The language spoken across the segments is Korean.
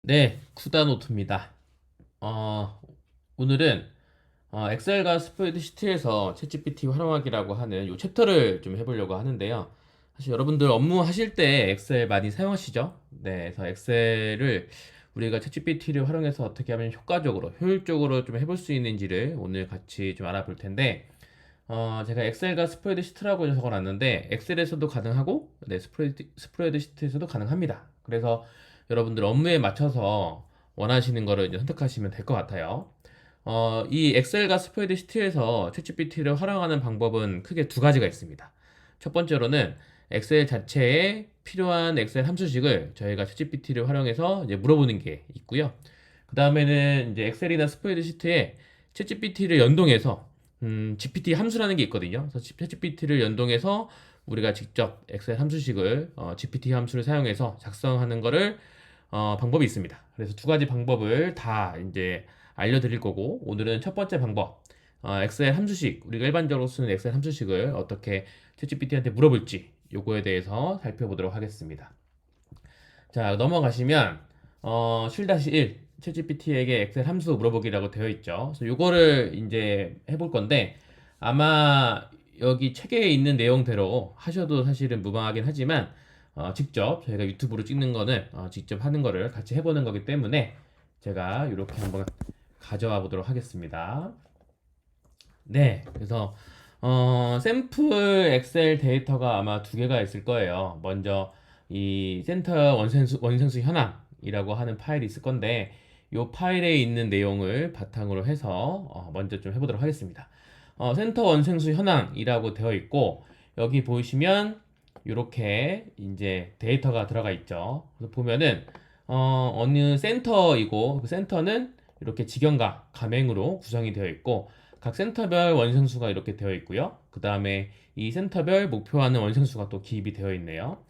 네, 쿠다노트입니다. 오늘은 엑셀과 스프레드시트에서 챗GPT 활용하기라고 하는 이 챕터를 좀 해보려고 하는데요. 사실 여러분들 업무 하실 때 엑셀 많이 사용하시죠? 네, 그래서 엑셀을 우리가 챗GPT를 활용해서 어떻게 하면 효과적으로, 효율적으로 좀 해볼 수 있는지를 오늘 같이 좀 알아볼 텐데, 제가 엑셀과 스프레드시트라고 적어놨는데 엑셀에서도 가능하고 네, 스프레드시트에서도 가능합니다. 그래서 여러분들 업무에 맞춰서 원하시는 거를 이제 선택하시면 될 것 같아요. 이 엑셀과 스프레드시트에서 챗GPT를 활용하는 방법은 크게 두 가지가 있습니다. 첫 번째로는 엑셀 자체에 필요한 엑셀 함수식을 저희가 챗GPT를 활용해서 이제 물어보는 게 있고요. 그 다음에는 이제 엑셀이나 스프레드시트에 챗GPT를 연동해서 GPT 함수라는 게 있거든요. 그래서 챗GPT를 연동해서 우리가 직접 엑셀 함수식을 GPT 함수를 사용해서 작성하는 거를 방법이 있습니다. 그래서 두 가지 방법을 다 이제 알려드릴 거고 오늘은 첫 번째 방법 엑셀 함수식 우리가 일반적으로 쓰는 엑셀 함수식을 어떻게 챗GPT한테 물어볼지 요거에 대해서 살펴보도록 하겠습니다. 자 넘어가시면 실-1 챗GPT에게 엑셀 함수 물어보기라고 되어 있죠. 그래서 요거를 이제 해볼 건데 아마 여기 책에 있는 내용대로 하셔도 사실은 무방하긴 하지만 직접 저희가 유튜브로 찍는 거는 직접 하는 거를 같이 해보는 거기 때문에 제가 이렇게 한번 가져와 보도록 하겠습니다. 네, 그래서 샘플 엑셀 데이터가 아마 두 개가 있을 거예요. 먼저 이 센터 원생수 현황이라고 하는 파일이 있을 건데 이 파일에 있는 내용을 바탕으로 해서 먼저 좀 해보도록 하겠습니다. 센터 원생수 현황이라고 되어 있고 여기 보시면 이렇게 이제 데이터가 들어가 있죠. 그래서 보면은 어느 센터이고 그 센터는 이렇게 직영과 가맹으로 구성이 되어 있고 각 센터별 원생수가 이렇게 되어 있고요. 그 다음에 이 센터별 목표하는 원생수가 또 기입이 되어 있네요.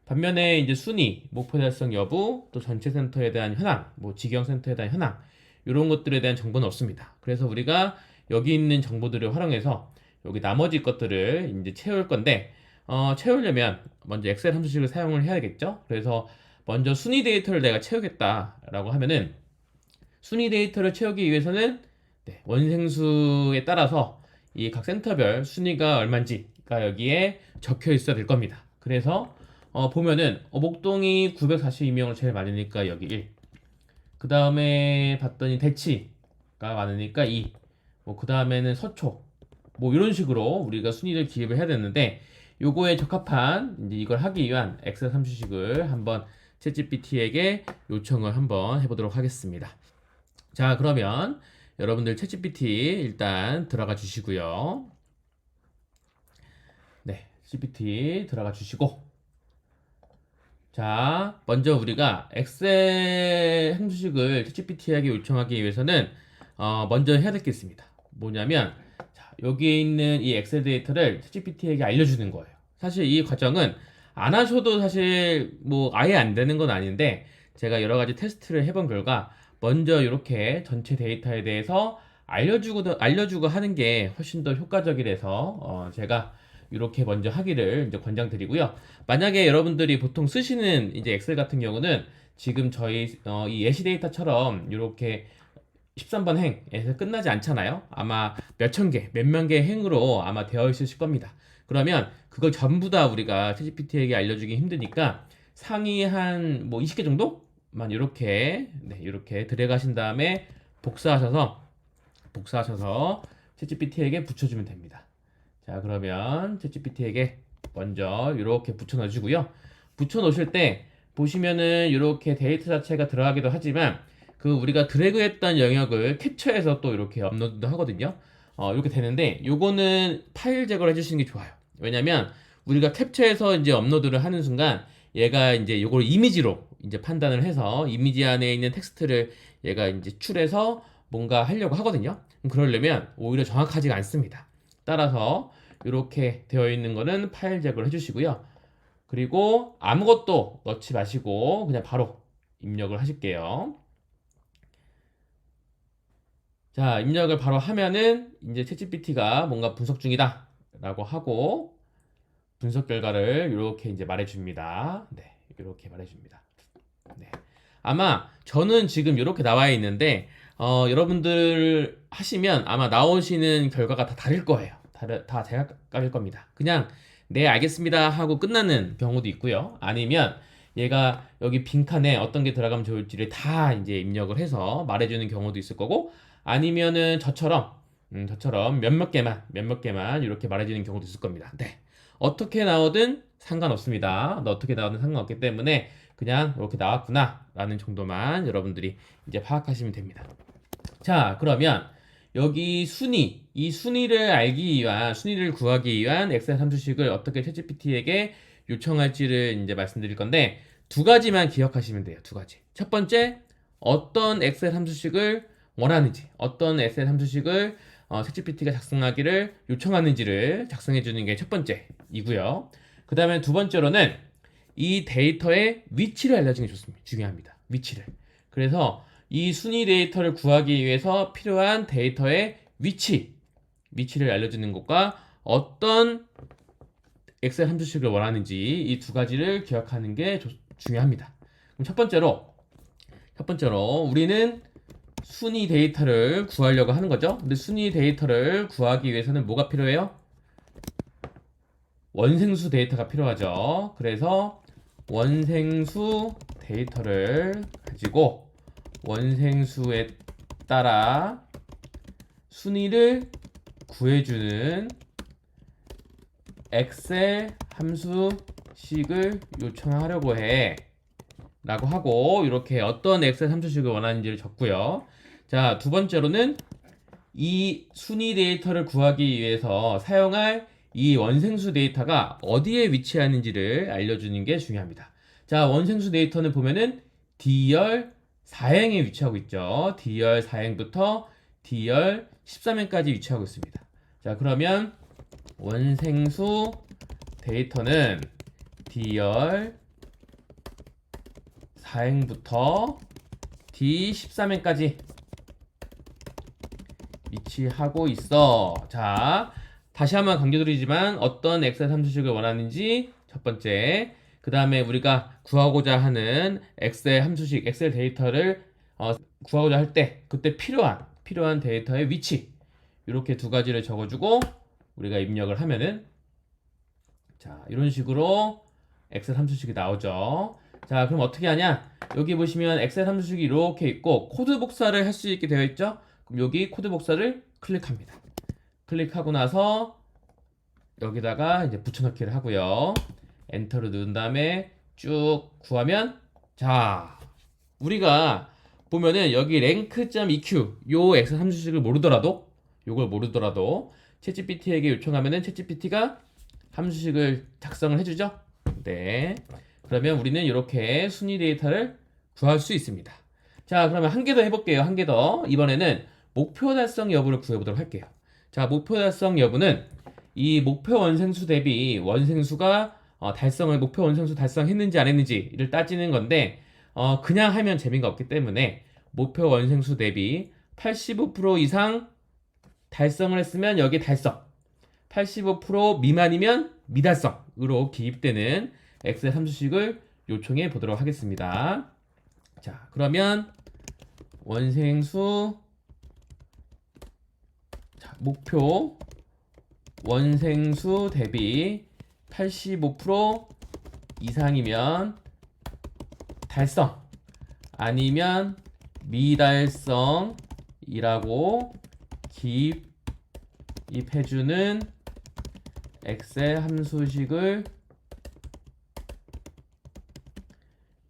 반면에 이제 순위, 목표 달성 여부, 또 전체 센터에 대한 현황, 뭐 직영 센터에 대한 현황, 이런 것들에 대한 정보는 없습니다. 그래서 우리가 여기 있는 정보들을 활용해서 여기 나머지 것들을 이제 채울 건데, 채우려면 먼저 엑셀 함수식을 사용을 해야겠죠? 그래서 먼저 순위 데이터를 내가 채우겠다라고 하면은 순위 데이터를 채우기 위해서는 네, 원생수에 따라서 이 각 센터별 순위가 얼마인지가 여기에 적혀 있어야 될 겁니다. 그래서 보면은 목동이 942명으로 제일 많으니까 여기 1. 그 다음에 봤더니 대치가 많으니까 2. 뭐 그 다음에는 서초. 뭐 이런 식으로 우리가 순위를 기입을 해야 되는데 요거에 적합한 이제 이걸 하기 위한 엑셀 함수식을 한번 챗GPT에게 요청을 한번 해보도록 하겠습니다. 자, 그러면 여러분들 챗GPT 일단 들어가 주시고요. 네, GPT 들어가 주시고. 자, 먼저 우리가 엑셀 함수식을 챗GPT에게 요청하기 위해서는 먼저 해야 될 게 있습니다. 뭐냐면 자, 여기에 있는 이 엑셀 데이터를 챗GPT에게 알려주는 거예요. 사실 이 과정은 안 하셔도 사실 뭐 아예 안 되는 건 아닌데 제가 여러 가지 테스트를 해본 결과 먼저 이렇게 전체 데이터에 대해서 알려주고 하는 게 훨씬 더 효과적이라서 제가 이렇게 먼저 하기를 이제 권장드리고요. 만약에 여러분들이 보통 쓰시는 이제 엑셀 같은 경우는 지금 저희 이 예시 데이터처럼 이렇게 13번 행에서 끝나지 않잖아요. 아마 몇천 개, 몇만 개 행으로 아마 되어 있으실 겁니다. 그러면 그걸 전부 다 우리가 챗GPT에게 알려주기 힘드니까 상위 한 뭐 20개 정도만 이렇게 네, 이렇게 들어가신 다음에 복사하셔서 챗GPT에게 붙여주면 됩니다. 자, 그러면 챗GPT에게 먼저 이렇게 붙여 넣어주고요. 붙여 놓으실 때 보시면은 이렇게 데이터 자체가 들어가기도 하지만 그 우리가 드래그했던 영역을 캡처해서 또 이렇게 업로드도 하거든요. 이렇게 되는데 요거는 파일 제거를 해주시는 게 좋아요. 왜냐면 우리가 캡처해서 이제 업로드를 하는 순간 얘가 이제 요걸 이미지로 이제 판단을 해서 이미지 안에 있는 텍스트를 얘가 이제 추려서 뭔가 하려고 하거든요. 그러려면 오히려 정확하지가 않습니다. 따라서 이렇게 되어 있는 거는 파일 제거를 해주시고요. 그리고 아무것도 넣지 마시고 그냥 바로 입력을 하실게요. 자, 입력을 바로 하면은 이제 챗GPT가 뭔가 분석 중이다 라고 하고 분석 결과를 이렇게 이제 말해줍니다. 네, 이렇게 말해줍니다. 네. 아마 저는 지금 이렇게 나와 있는데 여러분들 하시면 아마 나오시는 결과가 다 다를 거예요. 다 제각각일 겁니다. 그냥 네 알겠습니다 하고 끝나는 경우도 있고요. 아니면 얘가 여기 빈칸에 어떤 게 들어가면 좋을지를 다 이제 입력을 해서 말해주는 경우도 있을 거고, 아니면은 저처럼 몇몇 개만 이렇게 말해주는 경우도 있을 겁니다. 네. 어떻게 나오든 상관없습니다. 어떻게 나오든 상관없기 때문에 그냥 이렇게 나왔구나 라는 정도만 여러분들이 이제 파악하시면 됩니다. 자, 그러면 여기 이 순위를 구하기 위한 엑셀 함수식을 어떻게 챗GPT에게 요청할지를 이제 말씀드릴 건데, 두 가지만 기억하시면 돼요. 두 가지. 첫 번째, 어떤 엑셀 함수식을 원하는지, 어떤 엑셀 함수식을 챗GPT가 작성하기를 요청하는지를 작성해 주는 게 첫 번째이고요. 그 다음에 두 번째로는 이 데이터의 위치를 알려주는 게 좋습니다. 중요합니다. 위치를. 그래서 이 순위 데이터를 구하기 위해서 필요한 데이터의 위치를 알려주는 것과 어떤 엑셀 함수식을 원하는지 이 두 가지를 기억하는 게 중요합니다. 그럼 첫 번째로 우리는 순위 데이터를 구하려고 하는 거죠. 근데 순위 데이터를 구하기 위해서는 뭐가 필요해요? 원생수 데이터가 필요하죠. 그래서 원생수 데이터를 가지고 원생수에 따라 순위를 구해주는 엑셀 함수식을 요청하려고 해 라고 하고, 이렇게 어떤 엑셀 함수식을 원하는지를 적고요. 자, 두 번째로는 이 순위 데이터를 구하기 위해서 사용할 이 원생수 데이터가 어디에 위치하는지를 알려주는 게 중요합니다. 자, 원생수 데이터는 보면은 D열 4행에 위치하고 있죠. D열 4행부터 D열 13행까지 위치하고 있습니다. 자, 그러면 원생수 데이터는 D열 4행부터 D13행까지 위치하고 있어. 자, 다시 한번 강조드리지만 어떤 엑셀 함수식을 원하는지 첫 번째, 그 다음에 우리가 구하고자 하는 엑셀 데이터를 구하고자 할 때 그때 필요한 데이터의 위치, 이렇게 두 가지를 적어주고 우리가 입력을 하면은, 자, 이런 식으로 엑셀 함수식이 나오죠. 자, 그럼 어떻게 하냐? 여기 보시면 엑셀 함수식이 이렇게 있고 코드 복사를 할 수 있게 되어 있죠. 그럼 여기 코드 복사를 클릭합니다. 클릭하고 나서 여기다가 이제 붙여넣기를 하고요. 엔터를 누른 다음에 쭉 구하면, 자, 우리가 보면은 여기 rank.eq 요 엑셀 함수식을 모르더라도, 요걸 모르더라도 챗GPT에게 요청하면은 챗GPT가 함수식을 작성을 해주죠. 네. 그러면 우리는 이렇게 순위 데이터를 구할 수 있습니다. 자, 그러면 한 개 더 해볼게요. 한 개 더. 이번에는 목표 달성 여부를 구해보도록 할게요. 자, 목표 달성 여부는 이 목표 원생수 대비 원생수가 목표 원생수 달성했는지 안 했는지를 따지는 건데, 그냥 하면 재미가 없기 때문에 목표 원생수 대비 85% 이상 달성을 했으면 여기 달성, 85% 미만이면 미달성으로 기입되는 엑셀 함수식을 요청해 보도록 하겠습니다. 자, 그러면 원생수, 자, 목표 원생수 대비 85% 이상이면 달성, 아니면 미달성이라고 기입해주는 엑셀 함수식을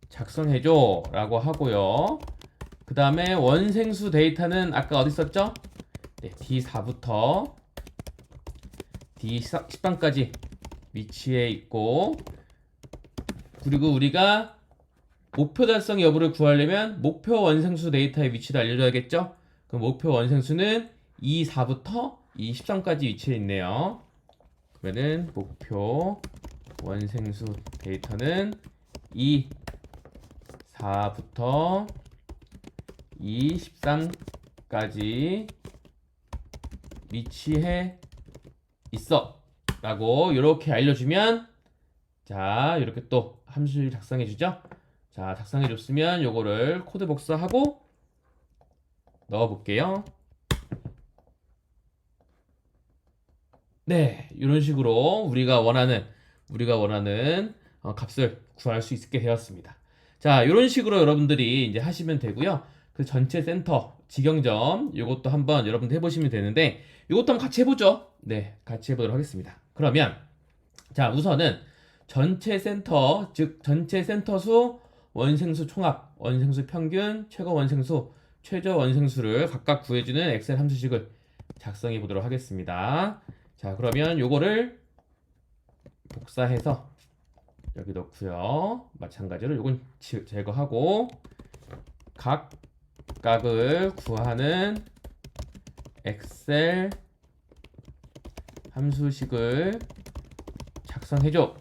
작성해줘 라고 하고요. 그 다음에 원생수 데이터는 아까 어디 있었죠? 네, D4부터 D13까지 위치해 있고, 그리고 우리가 목표 달성 여부를 구하려면 목표 원생수 데이터의 위치도 알려줘야겠죠? 그럼 목표 원생수는 E4부터 E13까지 위치해 있네요. 그러면은 목표 원생수 데이터는 E4부터 E13까지 위치해 있어 라고 이렇게 알려주면, 자, 이렇게 또 함수를 작성해 주죠. 자, 작성해 줬으면 요거를 코드 복사하고 넣어 볼게요. 네, 이런 식으로 우리가 원하는 값을 구할 수 있게 되었습니다. 자, 이런 식으로 여러분들이 이제 하시면 되고요. 그 전체 센터 직영점 이것도 한번 여러분들 해보시면 되는데 이것도 한번 같이 해보죠. 네, 같이 해보도록 하겠습니다. 그러면 자, 우선은 전체 센터, 즉 전체 센터 수, 원생수 총합, 원생수 평균, 최고 원생수, 최저 원생수를 각각 구해주는 엑셀 함수식을 작성해 보도록 하겠습니다. 자, 그러면 요거를 복사해서 여기 넣고요. 마찬가지로 요건 제거하고 각각을 구하는 엑셀 함수식을 작성해줘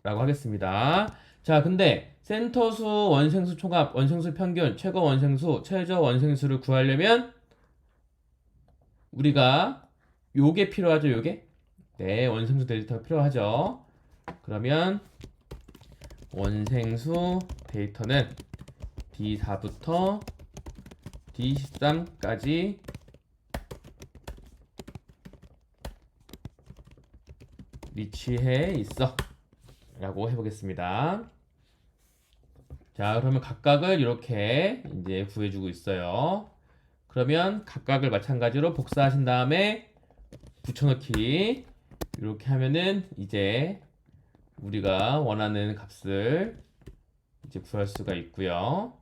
라고 하겠습니다. 자, 근데 센터수, 원생수 총합, 원생수 평균, 최고 원생수, 최저 원생수를 구하려면 우리가 요게 필요하죠, 요게? 네, 원생수 데이터가 필요하죠. 그러면 원생수 데이터는 D4부터 D13까지 위치해 있어 라고 해보겠습니다. 자, 그러면 각각을 이렇게 이제 구해주고 있어요. 그러면 각각을 마찬가지로 복사하신 다음에 붙여넣기 이렇게 하면은 이제 우리가 원하는 값을 이제 구할 수가 있고요.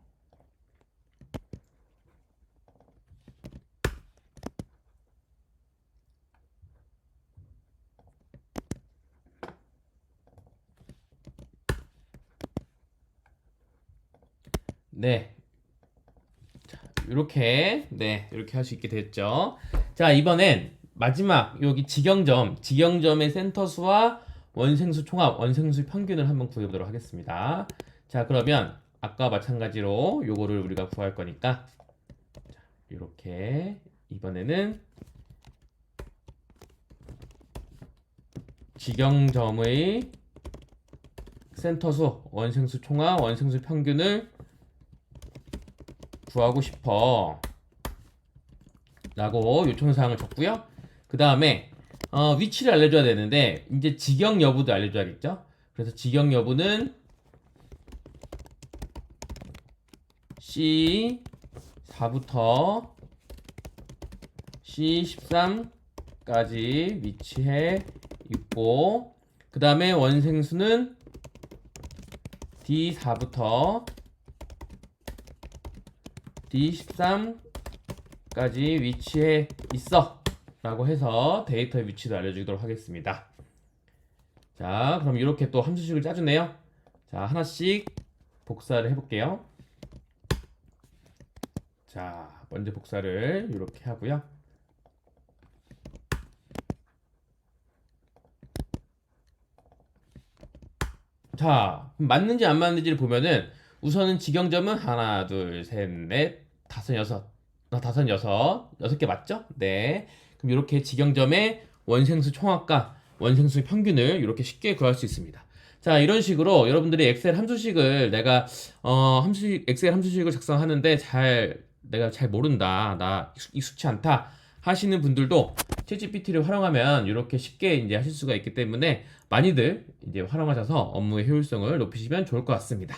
네. 이렇게 할 수 있게 됐죠. 자, 이번엔 마지막 여기 직영점의 센터 수와 원생수 총합, 원생수 평균을 한번 구해보도록 하겠습니다. 자, 그러면 아까 마찬가지로 요거를 우리가 구할 거니까 자, 이렇게 이번에는 직영점의 센터 수, 원생수 총합, 원생수 평균을 구하고 싶어 라고 요청사항을 적고요. 그 다음에 위치를 알려줘야 되는데 이제 직영 여부도 알려줘야겠죠. 그래서 직영 여부는 C4부터 C13까지 위치해 있고 그 다음에 원생수는 D4부터 D13까지 위치해 있어 라고 해서 데이터의 위치도 알려주도록 하겠습니다. 자, 그럼 이렇게 또 함수식을 짜주네요. 자, 하나씩 복사를 해볼게요. 자, 먼저 복사를 이렇게 하고요. 자, 맞는지 안 맞는지를 보면은 우선은 직영점은 하나, 둘, 셋, 넷, 다섯, 여섯, 여섯 개 맞죠? 네. 그럼 이렇게 직영점의 원생수 총합과 원생수 평균을 이렇게 쉽게 구할 수 있습니다. 자, 이런 식으로 여러분들이 엑셀 함수식을 내가 엑셀 함수식을 작성하는데 내가 잘 모른다, 나 익숙치 않다 하시는 분들도 챗GPT를 활용하면 이렇게 쉽게 이제 하실 수가 있기 때문에 많이들 이제 활용하셔서 업무의 효율성을 높이시면 좋을 것 같습니다.